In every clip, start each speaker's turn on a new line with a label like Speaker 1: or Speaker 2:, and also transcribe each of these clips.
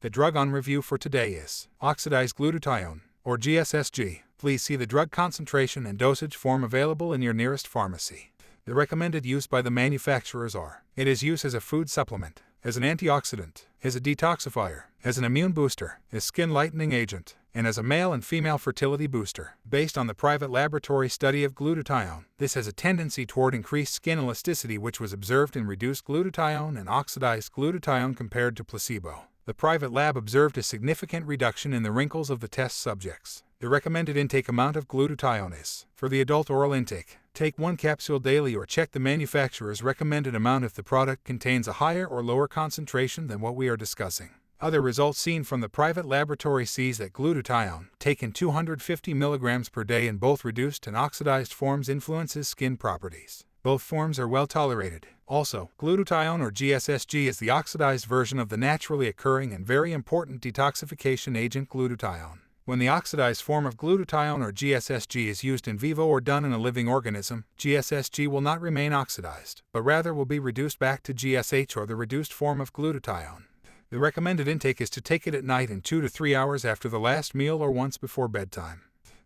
Speaker 1: The drug on review for today is Oxidized Glutathione, or GSSG. Please see the drug concentration and dosage form available in your nearest pharmacy. The recommended use by the manufacturers are: it is used as a food supplement, as an antioxidant, as a detoxifier, as an immune booster, as skin lightening agent, and as a male and female fertility booster. Based on the private laboratory study of glutathione, this has a tendency toward increased skin elasticity, which was observed in reduced glutathione and oxidized glutathione compared to placebo. The private lab observed a significant reduction in the wrinkles of the test subjects. The recommended intake amount of glutathione is: for the adult oral intake, take 1 capsule daily, or check the manufacturer's recommended amount if the product contains a higher or lower concentration than what we are discussing. Other results seen from the private laboratory sees that glutathione, taken 250 mg per day in both reduced and oxidized forms, influences skin properties. Both forms are well tolerated. Also, glutathione, or GSSG, is the oxidized version of the naturally occurring and very important detoxification agent glutathione. When the oxidized form of glutathione, or GSSG, is used in vivo or done in a living organism, GSSG will not remain oxidized, but rather will be reduced back to GSH, or the reduced form of glutathione. The recommended intake is to take it at night in 2 to 3 hours after the last meal or once before bedtime.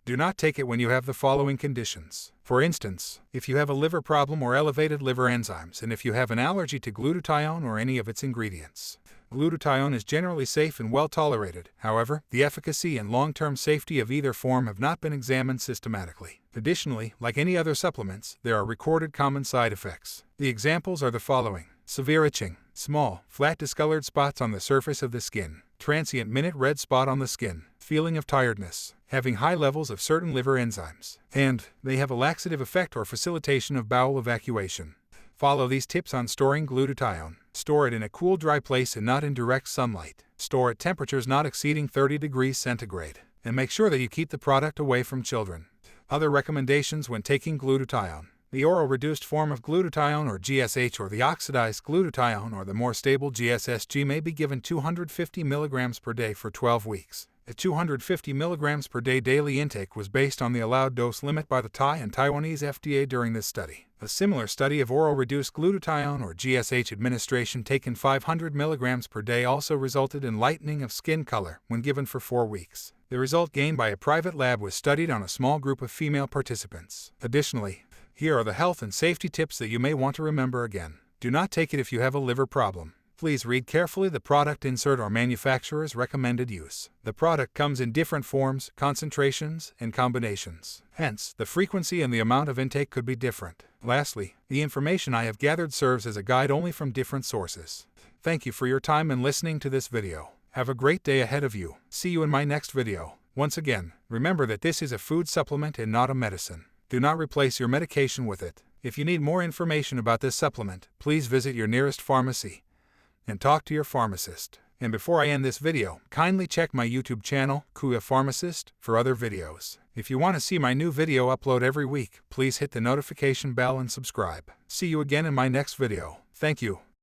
Speaker 1: Do not take it when you have the following conditions. For instance, if you have a liver problem or elevated liver enzymes, and if you have an allergy to glutathione or any of its ingredients. Glutathione is generally safe and well tolerated. However, the efficacy and long-term safety of either form have not been examined systematically. Additionally, like any other supplements, there are recorded common side effects. The examples are the following: severe itching, small, flat discolored spots on the surface of the skin, transient minute red spot on the skin, feeling of tiredness, having high levels of certain liver enzymes, and they have a laxative effect or facilitation of bowel evacuation. Follow these tips on storing glutathione. Store it in a cool, dry place and not in direct sunlight. Store at temperatures not exceeding 30 degrees centigrade. And make sure that you keep the product away from children. Other recommendations when taking glutathione: the oral reduced form of glutathione, or GSH, or the oxidized glutathione, or the more stable GSSG, may be given 250 mg per day for 12 weeks. A 250 mg per day daily intake was based on the allowed dose limit by the Thai and Taiwanese FDA during this study. A similar study of oral reduced glutathione, or GSH, administration taken 500 mg per day also resulted in lightening of skin color when given for 4 weeks. The result gained by a private lab was studied on a small group of female participants. Additionally, here are the health and safety tips that you may want to remember again. Do not take it if you have a liver problem. Please read carefully the product insert or manufacturer's recommended use. The product comes in different forms, concentrations, and combinations. Hence, the frequency and the amount of intake could be different. Lastly, the information I have gathered serves as a guide only from different sources. Thank you for your time and listening to this video. Have a great day ahead of you. See you in my next video. Once again, remember that this is a food supplement and not a medicine. Do not replace your medication with it. If you need more information about this supplement, please visit your nearest pharmacy and talk to your pharmacist. And before I end this video, kindly check my YouTube channel, Pharmacist, for other videos. If you want to see my new video upload every week, please hit the notification bell and subscribe. See you again in my next video. Thank you.